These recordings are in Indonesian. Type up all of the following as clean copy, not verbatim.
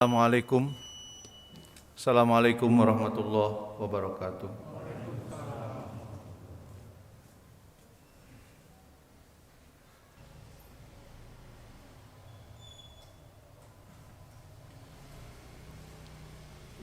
Assalamualaikum warahmatullahi wabarakatuh.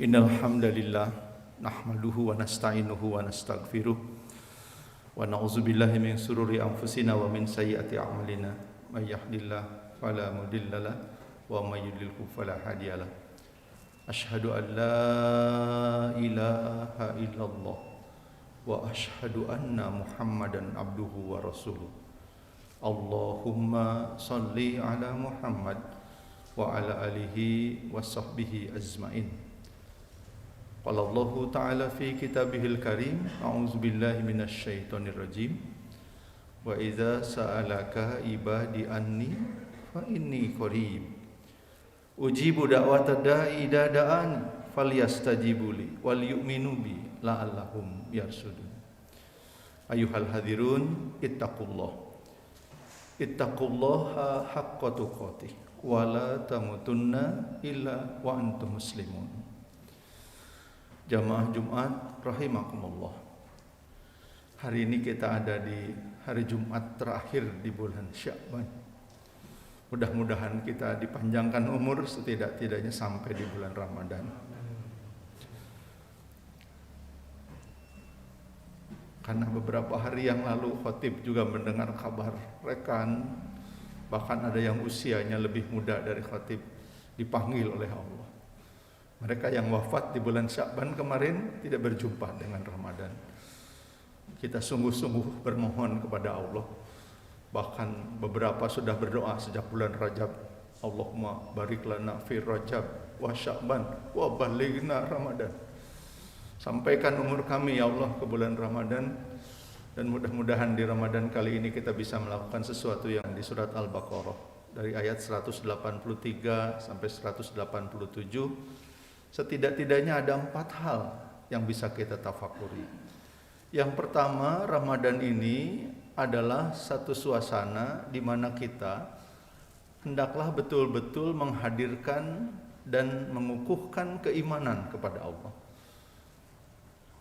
Innal hamdalillah nahmaduhu wa nasta'inuhu wa nastaghfiruh wa na'udzubillahi min shururi anfusina wa min sayyiati a'malina may yahdihillahu fala mudhillalah wa may yudlilhu fala hadiyalah. Asyhadu an la ilaha illallah wa asyhadu anna Muhammadan abduhu wa rasuluh. Allahumma shalli ala Muhammad wa ala alihi wa sahbihi ajmain. Qala Allah Ta'ala fi kitabihil karim, a'udzu billahi minasy syaithanir rajim. Wa idza sa'alaka ibadi anni fa inni qarib. Ujibu da'watad da'i idza da'an falyastajibu li wal yu'minu bi la'allahum yarshudun. Ayyuhal hadirun ittaqullah. Ittaqullaha haqqa tuqatih wa la tamutunna illa wa antum muslimun. Jamaah Jumat rahimakumullah. Hari ini kita ada di hari Jumat terakhir di bulan Sya'ban. Mudah-mudahan kita dipanjangkan umur setidak-tidaknya sampai di bulan Ramadan. Karena beberapa hari yang lalu khotib juga mendengar kabar rekan, bahkan ada yang usianya lebih muda dari khotib, dipanggil oleh Allah. Mereka yang wafat di bulan Sya'ban kemarin tidak berjumpa dengan Ramadan. Kita sungguh-sungguh bermohon kepada Allah. Bahkan beberapa sudah berdoa sejak bulan Rajab. Allahumma barik lana fi Rajab wa Sya'ban wa balighna Ramadan. Sampaikan umur kami ya Allah ke bulan Ramadan. Dan mudah-mudahan di Ramadan kali ini kita bisa melakukan sesuatu yang di surat Al-Baqarah. Dari ayat 183 sampai 187. Setidak-tidaknya ada 4 hal yang bisa kita tafakuri. Yang pertama, Ramadan ini adalah satu suasana di mana kita hendaklah betul-betul menghadirkan dan mengukuhkan keimanan kepada Allah.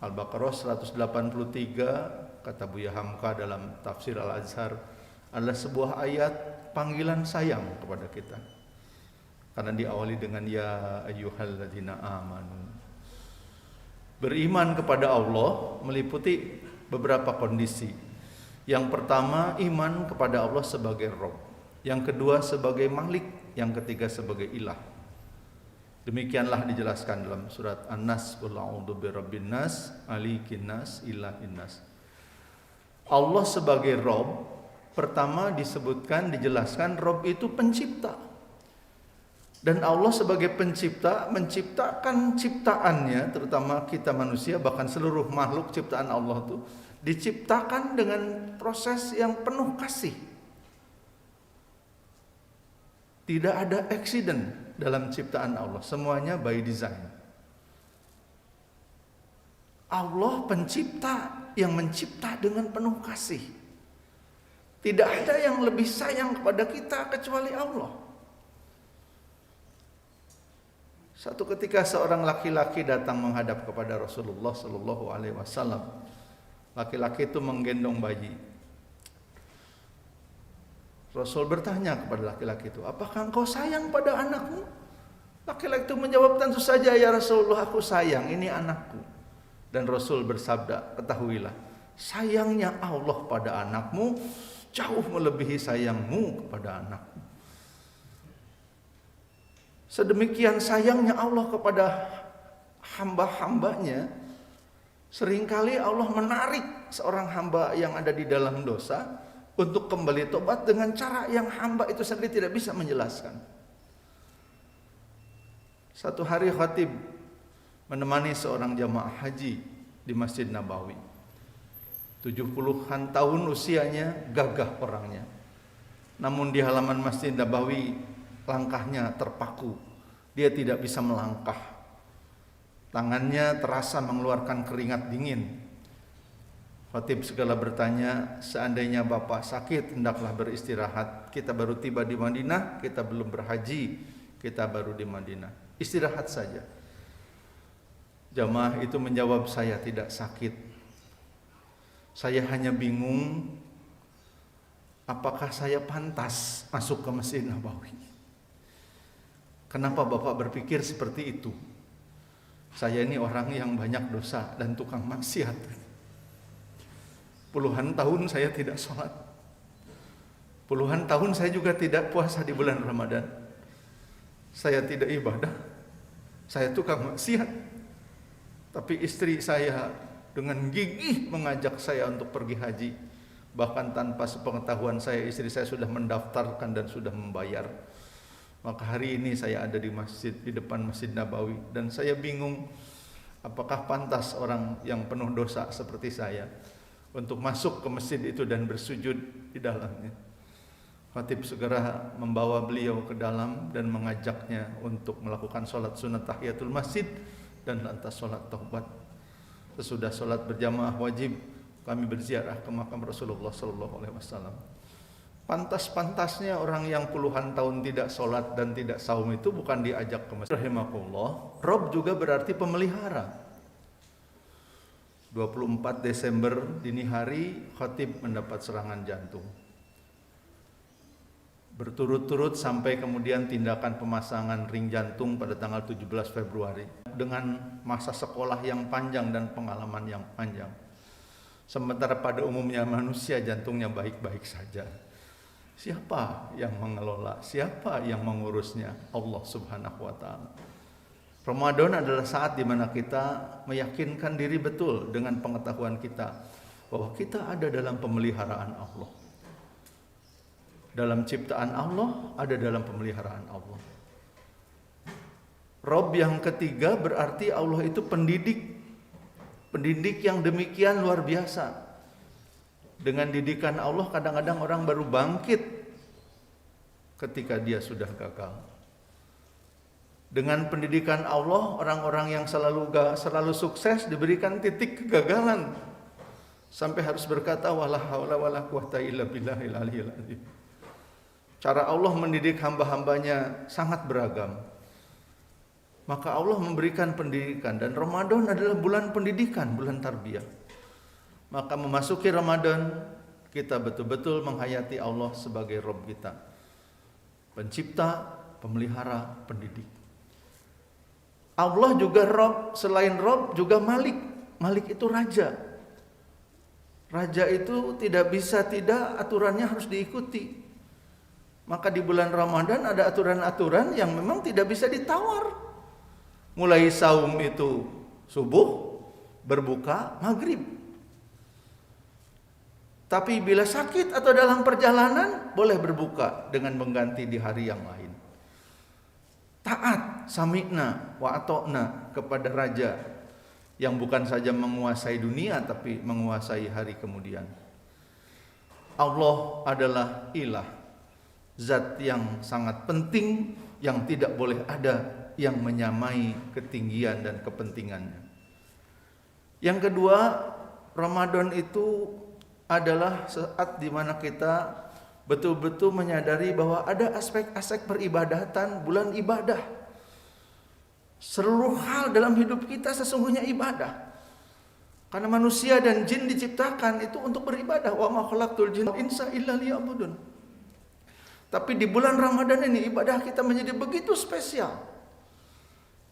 Al-Baqarah 183, kata Buya Hamka dalam tafsir Al-Azhar, adalah sebuah ayat panggilan sayang kepada kita. Karena diawali dengan ya ayyuhalladzina amanu. Beriman kepada Allah meliputi beberapa kondisi. Yang pertama, iman kepada Allah sebagai Rabb. Yang kedua, sebagai Malik. Yang ketiga, sebagai Ilah. Demikianlah dijelaskan dalam surat An-Nas, qul a'udzu birabbin nas, malikin nas, ilahin nas. Allah sebagai Rabb, pertama disebutkan, dijelaskan Rabb itu pencipta. Dan Allah sebagai pencipta menciptakan ciptaannya, terutama kita manusia, bahkan seluruh makhluk ciptaan Allah itu diciptakan dengan proses yang penuh kasih. Tidak ada accident dalam ciptaan Allah, semuanya by design. Allah pencipta yang mencipta dengan penuh kasih. Tidak ada yang lebih sayang kepada kita kecuali Allah. Satu ketika seorang laki-laki datang menghadap kepada Rasulullah Sallallahu Alaihi Wasallam. Laki-laki itu menggendong bayi. Rasul bertanya kepada laki-laki itu, apakah engkau sayang pada anakmu? Laki-laki itu menjawab, tentu saja ya Rasulullah, aku sayang, ini anakku. Dan Rasul bersabda, ketahuilah, sayangnya Allah pada anakmu jauh melebihi sayangmu kepada anakmu. Sedemikian sayangnya Allah kepada hamba-hambanya, seringkali Allah menarik seorang hamba yang ada di dalam dosa untuk kembali tobat dengan cara yang hamba itu sendiri tidak bisa menjelaskan. Satu hari khatib menemani seorang jamaah haji di Masjid Nabawi. 70-an tahun usianya, gagah orangnya. Namun di halaman Masjid Nabawi langkahnya terpaku, dia tidak bisa melangkah. Tangannya terasa mengeluarkan keringat dingin. Khatib segala bertanya, seandainya Bapak sakit, hendaklah beristirahat. Kita baru tiba di Madinah, kita belum berhaji, kita baru di Madinah. istirahat saja. Jamaah itu menjawab, saya tidak sakit. Saya hanya bingung, apakah saya pantas masuk ke Masjid Nabawi? Kenapa Bapak berpikir seperti itu? Saya ini orang yang banyak dosa dan tukang maksiat. Puluhan tahun saya tidak sholat. Puluhan tahun saya juga tidak puasa di bulan Ramadan. Saya tidak ibadah. Saya tukang maksiat. Tapi istri saya dengan gigih mengajak saya untuk pergi haji. Bahkan tanpa sepengetahuan saya, istri saya sudah mendaftarkan dan sudah membayar. Maka hari ini saya ada di masjid, di depan Masjid Nabawi, dan saya bingung apakah pantas orang yang penuh dosa seperti saya untuk masuk ke masjid itu dan bersujud di dalamnya. Khatib segera membawa beliau ke dalam dan mengajaknya untuk melakukan sholat sunat tahiyatul masjid dan lantas sholat taubat. Sesudah sholat berjamaah wajib, kami berziarah ke makam Rasulullah SAW. Pantas-pantasnya orang yang puluhan tahun tidak sholat dan tidak saum itu bukan diajak ke masjid. Rahimakumullah. Rob juga berarti pemelihara. 24 Desember dini hari, Khatib mendapat serangan jantung. Berturut-turut sampai kemudian tindakan pemasangan ring jantung pada tanggal 17 Februari. Dengan masa sekolah yang panjang dan pengalaman yang panjang. Sementara pada umumnya manusia jantungnya baik-baik saja. Siapa yang mengelola? Siapa yang mengurusnya? Allah Subhanahu wa Ta'ala. Ramadan adalah saat di mana kita meyakinkan diri betul dengan pengetahuan kita bahwa kita ada dalam pemeliharaan Allah. Dalam ciptaan Allah, ada dalam pemeliharaan Allah. Rob yang ketiga berarti Allah itu pendidik. Pendidik yang demikian luar biasa. Dengan didikan Allah kadang-kadang orang baru bangkit ketika dia sudah gagal. Dengan pendidikan Allah, orang-orang yang selalu sukses diberikan titik kegagalan sampai harus berkata wala haula wala quwata illa billahil aliyil azim. Cara Allah mendidik hamba-hambanya sangat beragam. Maka Allah memberikan pendidikan, dan Ramadan adalah bulan pendidikan, bulan tarbiyah. Maka memasuki Ramadan, kita betul-betul menghayati Allah sebagai Rabb kita, pencipta, pemelihara, pendidik. Allah juga Rabb, selain Rabb juga Malik. Malik itu raja. Raja itu tidak bisa tidak, aturannya harus diikuti. Maka di bulan Ramadan ada aturan-aturan yang memang tidak bisa ditawar. Mulai saum itu subuh, berbuka maghrib. Tapi bila sakit atau dalam perjalanan, boleh berbuka dengan mengganti di hari yang lain. Taat, sami'na wa atokna kepada raja yang bukan saja menguasai dunia tapi menguasai hari kemudian. Allah adalah ilah, zat yang sangat penting yang tidak boleh ada yang menyamai ketinggian dan kepentingannya. Yang kedua, Ramadan itu adalah saat di mana kita betul-betul menyadari bahwa ada aspek-aspek peribadatan, bulan ibadah. Seluruh hal dalam hidup kita sesungguhnya ibadah. Karena manusia dan jin diciptakan itu untuk beribadah. Wa ma khalaqtul jinna wal insa illa liya'budun. Tapi di bulan Ramadan ini ibadah kita menjadi begitu spesial.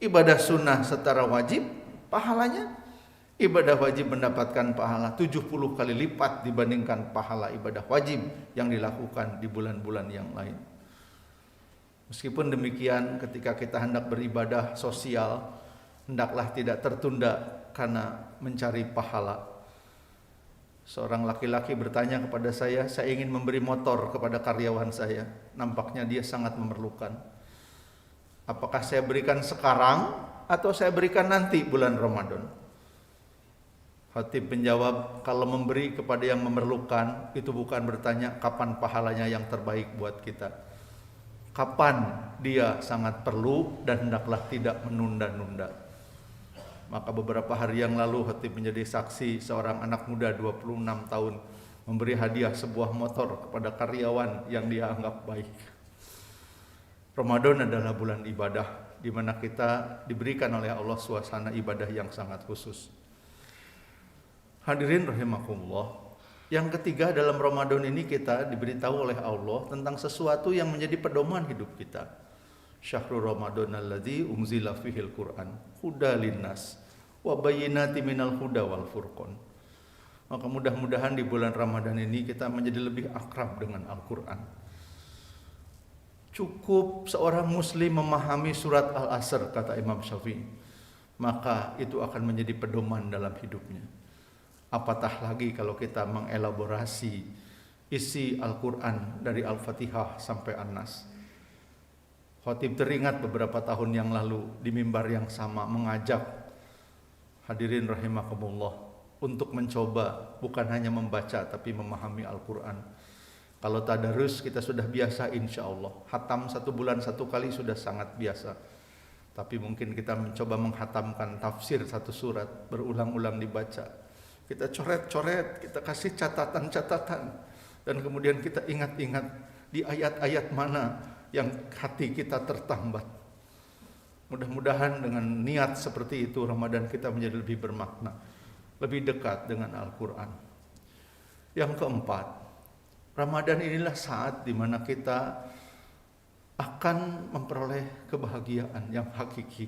Ibadah sunnah secara wajib, pahalanya ibadah wajib mendapatkan pahala 70 kali lipat dibandingkan pahala ibadah wajib yang dilakukan di bulan-bulan yang lain. Meskipun demikian, ketika kita hendak beribadah sosial, hendaklah tidak tertunda karena mencari pahala. Seorang laki-laki bertanya kepada saya ingin memberi motor kepada karyawan saya. Nampaknya dia sangat memerlukan. Apakah saya berikan sekarang atau saya berikan nanti bulan Ramadan? Khatib menjawab, kalau memberi kepada yang memerlukan, itu bukan bertanya kapan pahalanya yang terbaik buat kita. Kapan dia sangat perlu dan hendaklah tidak menunda-nunda. Maka beberapa hari yang lalu Khatib menjadi saksi seorang anak muda 26 tahun memberi hadiah sebuah motor kepada karyawan yang dia anggap baik. Ramadan adalah bulan ibadah. di mana kita diberikan oleh Allah suasana ibadah yang sangat khusus. Hadirin rahimakumullah. Yang ketiga, dalam Ramadan ini kita diberitahu oleh Allah tentang sesuatu yang menjadi pedoman hidup kita. Syahrul Ramadan alladzi unzila fihil Qur'an hudal linnas wa bayyinatin minal huda wal furqan. Maka mudah-mudahan di bulan Ramadan ini kita menjadi lebih akrab dengan Al-Qur'an. Cukup seorang muslim memahami surat Al-Asr, kata Imam Syafi'i, maka itu akan menjadi pedoman dalam hidupnya. Apatah lagi kalau kita mengelaborasi isi Al-Quran dari Al-Fatihah sampai An-Nas. Khatib teringat beberapa tahun yang lalu di mimbar yang sama mengajak hadirin rahimakumullah untuk mencoba bukan hanya membaca tapi memahami Al-Quran. Kalau tadarus kita sudah biasa insya Allah. Hatam 1 bulan 1 kali sudah sangat biasa. Tapi mungkin kita mencoba menghatamkan tafsir 1 surat berulang-ulang dibaca. Kita coret-coret, kita kasih catatan-catatan, dan kemudian kita ingat-ingat di ayat-ayat mana yang hati kita tertambat. Mudah-mudahan dengan niat seperti itu Ramadan kita menjadi lebih bermakna, lebih dekat dengan Al-Quran. Yang keempat, Ramadan inilah saat di mana kita akan memperoleh kebahagiaan yang hakiki.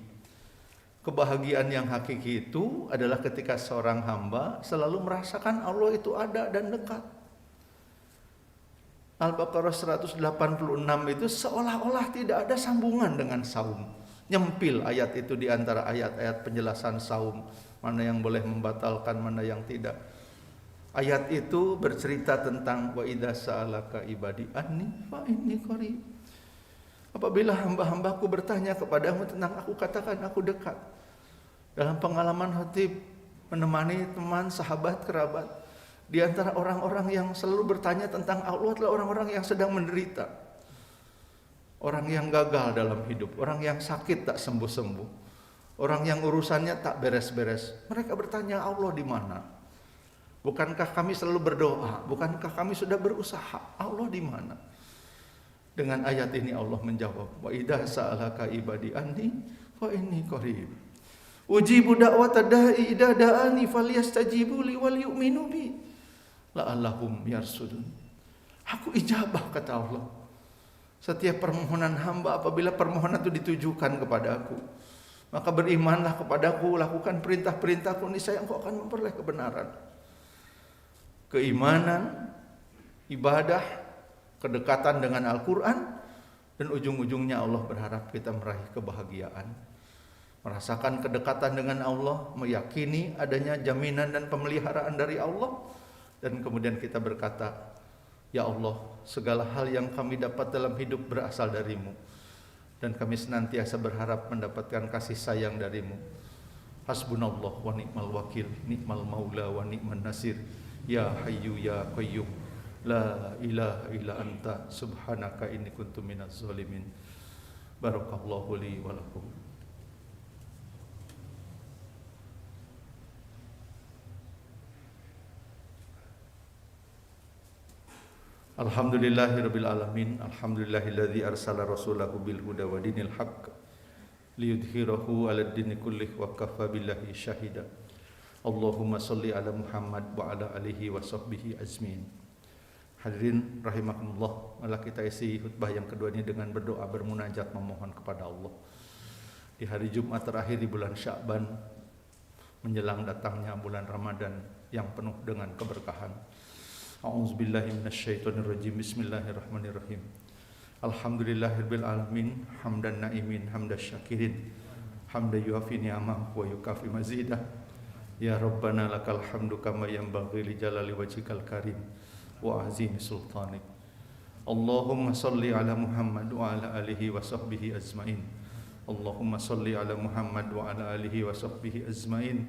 Kebahagiaan yang hakiki itu adalah ketika seorang hamba selalu merasakan Allah itu ada dan dekat. Al-Baqarah 186 itu seolah-olah tidak ada sambungan dengan saum. Nyempil ayat itu di antara ayat-ayat penjelasan saum. Mana yang boleh membatalkan, mana yang tidak. Ayat itu bercerita tentang wa idza sa'alaka ibadi anni fa inni qarib. Apabila hamba-hambaku bertanya kepadamu tentang aku, katakan aku dekat. Dalam pengalaman khatib menemani teman, sahabat, kerabat, di antara orang-orang yang selalu bertanya tentang Allah adalah orang-orang yang sedang menderita. Orang yang gagal dalam hidup, orang yang sakit tak sembuh-sembuh, orang yang urusannya tak beres-beres. Mereka bertanya, Allah di mana? Bukankah kami selalu berdoa? Bukankah kami sudah berusaha? Allah di mana? Dengan ayat ini Allah menjawab, wa idza sa'alaka ibadi anni fa inni qarib. Ujibu da'wata da'i idza da'ani falyastajibu li wal yu'minu bi la'allahum yarsudun. Aku ijabah, kata Allah, setiap permohonan hamba apabila permohonan itu ditujukan kepada aku. Maka berimanlah kepadaku, lakukan perintah-perintahku, niscaya engkau akan memperoleh kebenaran. Keimanan, ibadah, kedekatan dengan Al-Quran, dan ujung-ujungnya Allah berharap kita meraih kebahagiaan. Merasakan kedekatan dengan Allah, meyakini adanya jaminan dan pemeliharaan dari Allah, dan kemudian kita berkata, ya Allah, segala hal yang kami dapat dalam hidup berasal darimu, dan kami senantiasa berharap mendapatkan kasih sayang darimu. Hasbunallah wa ni'mal wakil, ni'mal maula wa ni'man nasir, ya hayyu ya qayyum, la ilaha illa anta subhanaka inni kuntu minaz zalimin. Barakallahu li wa lakum. Alhamdulillahirabbil alamin, alhamdulillahilladzi arsala rasulahu bil huda wa dinil haqq liyudhhirahu 'alad dini kullih wa kafa billahi syahida. Allahumma shalli ala Muhammad wa ala alihi wa sahbihi ajmain. Hadirin rahimakumullah, malah kita isi khutbah yang kedua ini dengan berdoa, bermunajat, memohon kepada Allah. Di hari Jumat terakhir di bulan Sya'ban, menjelang datangnya bulan Ramadan yang penuh dengan keberkahan. A'udzubillahi minasyaitonirrajim. Bismillahirrahmanirrahim. Alhamdulillahirabbil alamin, hamdan na'imin, hamdas syakirin, hamdan yuafi ni'amah wa yukafi mazidah. Ya Rabbana lakal hamdu kama yanbaghi li jalali wajhikal karim wa azimi sultanik. Allahumma salli ala Muhammad wa ala alihi wa sahbihi ajmain. Allahumma salli ala Muhammad wa ala alihi wa sahbihi ajmain.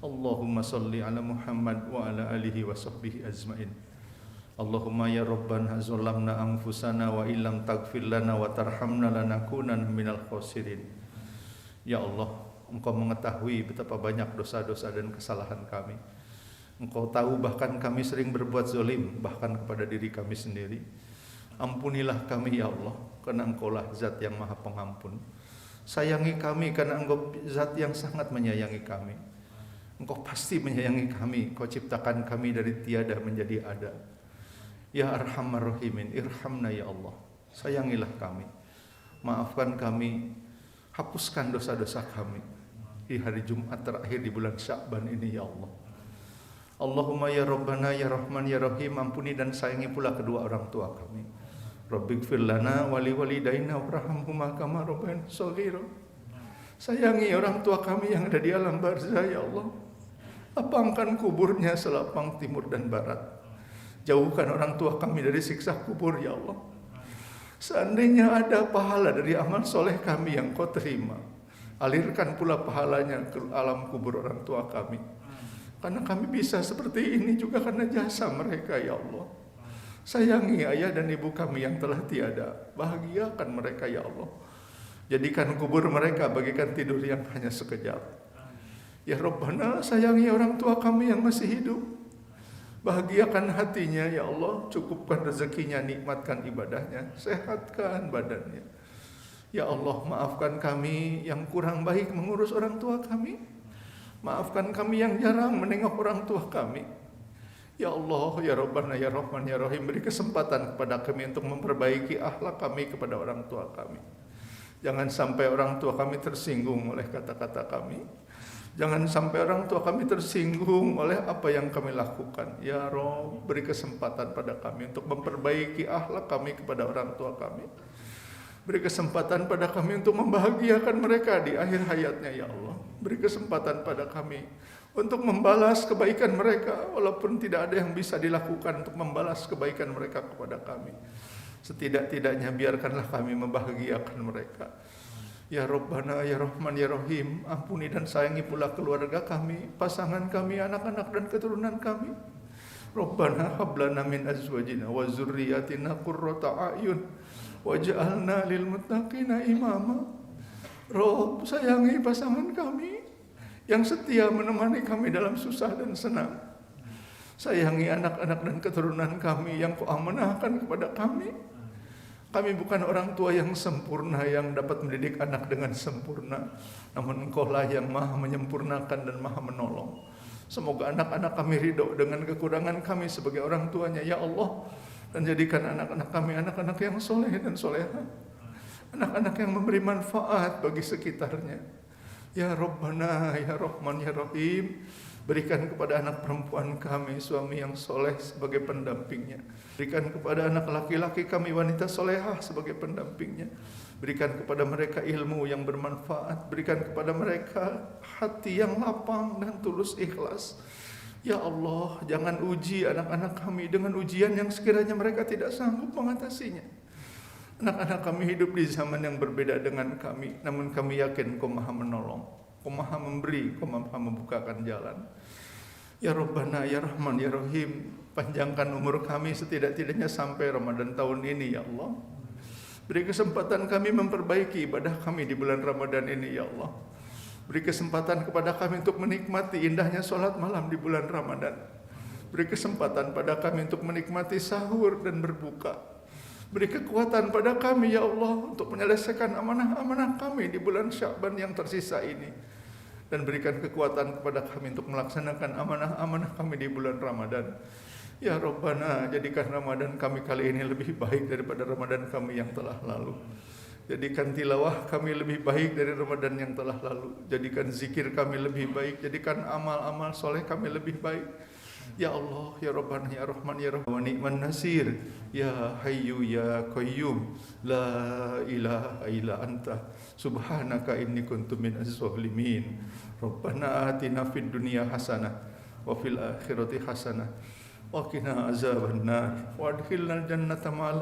Allahumma salli ala Muhammad wa ala alihi wa sahbihi ajmain. Allahumma ya Rabbana zalamna anfusana wa illam taghfir lana wa tarhamna lanakunanna minal khasirin. Ya Allah, Engkau mengetahui betapa banyak dosa-dosa dan kesalahan kami. Engkau tahu bahkan kami sering berbuat zalim bahkan kepada diri kami sendiri. Ampunilah kami ya Allah, karena Engkaulah Zat yang Maha Pengampun. Sayangi kami karena Engkau zat yang sangat menyayangi kami. Engkau pasti menyayangi kami. Kau ciptakan kami dari tiada menjadi ada. Ya Arhamar Rahimin, irhamna ya Allah. Sayangilah kami. Maafkan kami. Hapuskan dosa-dosa kami di hari Jumat terakhir di bulan Sya'ban ini ya Allah. Allahumma ya Rabbana ya Rahman ya Rahim, ampuni dan sayangi pula kedua orang tua kami. Rabbighfir lana wa liwalidayna warhamhuma kama rabbayana shaghira. Sayangi orang tua kami yang ada di alam barzah ya Allah. Lapangkan kuburnya selapang timur dan barat. Jauhkan orang tua kami dari siksa kubur ya Allah. Seandainya ada pahala dari amal soleh kami yang kau terima, alirkan pula pahalanya ke alam kubur orang tua kami. Karena kami bisa seperti ini juga karena jasa mereka ya Allah. Sayangi ayah dan ibu kami yang telah tiada. Bahagiakan mereka ya Allah. Jadikan kubur mereka bagikan tidur yang hanya sekejap. Ya Rabbana, sayangi orang tua kami yang masih hidup. Bahagiakan hatinya ya Allah. Cukupkan rezekinya, nikmatkan ibadahnya, sehatkan badannya. Ya Allah, maafkan kami yang kurang baik mengurus orang tua kami. Maafkan kami yang jarang menengok orang tua kami. Ya Allah, ya Rabbana, ya Rahman, ya Rahim, beri kesempatan kepada kami untuk memperbaiki akhlak kami kepada orang tua kami. Jangan sampai orang tua kami tersinggung oleh kata-kata kami. Jangan sampai orang tua kami tersinggung oleh apa yang kami lakukan. Ya Rabb, beri kesempatan pada kami untuk memperbaiki akhlak kami kepada orang tua kami. Beri kesempatan pada kami untuk membahagiakan mereka di akhir hayatnya ya Allah. Beri kesempatan pada kami untuk membalas kebaikan mereka, walaupun tidak ada yang bisa dilakukan untuk membalas kebaikan mereka kepada kami. Setidak-tidaknya biarkanlah kami membahagiakan mereka. Ya Rabbana, ya Rahman, ya Rahim, ampuni dan sayangi pula keluarga kami, pasangan kami, anak-anak dan keturunan kami. Rabbana hablana min azwajina wa zurriyatina qurrata a'yun waj'alna lil muttaqina imama. Rabb, sayangi pasangan kami yang setia menemani kami dalam susah dan senang. Sayangi anak-anak dan keturunan kami yang Kau amanahkan kepada kami. Kami bukan orang tua yang sempurna yang dapat mendidik anak dengan sempurna, namun Engkau lah yang maha menyempurnakan dan maha menolong. Semoga anak-anak kami ridho dengan kekurangan kami sebagai orang tuanya ya Allah. Dan jadikan anak-anak kami anak-anak yang soleh dan soleha, anak-anak yang memberi manfaat bagi sekitarnya. Ya Rabbana, ya Rahman, ya Rahim, berikan kepada anak perempuan kami suami yang soleh sebagai pendampingnya. Berikan kepada anak laki-laki kami wanita solehah sebagai pendampingnya. Berikan kepada mereka ilmu yang bermanfaat. Berikan kepada mereka hati yang lapang dan tulus ikhlas. Ya Allah, jangan uji anak-anak kami dengan ujian yang sekiranya mereka tidak sanggup mengatasinya. Anak-anak kami hidup di zaman yang berbeda dengan kami, namun kami yakin Kau maha menolong, Kau maha memberi, Kau maha membukakan jalan. Ya Rabbana, ya Rahman, ya Rahim, panjangkan umur kami setidak-tidaknya sampai Ramadan tahun ini ya Allah. Beri kesempatan kami memperbaiki ibadah kami di bulan Ramadan ini ya Allah. Beri kesempatan kepada kami untuk menikmati indahnya sholat malam di bulan Ramadan. Beri kesempatan pada kami untuk menikmati sahur dan berbuka. Beri kekuatan pada kami ya Allah untuk menyelesaikan amanah-amanah kami di bulan Sya'ban yang tersisa ini. Dan berikan kekuatan kepada kami untuk melaksanakan amanah-amanah kami di bulan Ramadan. Ya Rabbana, jadikan Ramadan kami kali ini lebih baik daripada Ramadan kami yang telah lalu. Jadikan tilawah kami lebih baik dari Ramadan yang telah lalu. Jadikan zikir kami lebih baik. Jadikan amal-amal soleh kami lebih baik. Ya Allah, ya Rabbana, ya Rahman, ya Rahim, wa ni'man nasir, ya Hayyu, ya Qayyum, la ilaha illa anta, subhanaka inni kuntu minaz zalimin. Rabbana atina fid dunya hasanah wa fil akhirati hasanah wa qina azabannar wa adkhilnal jannata ma'al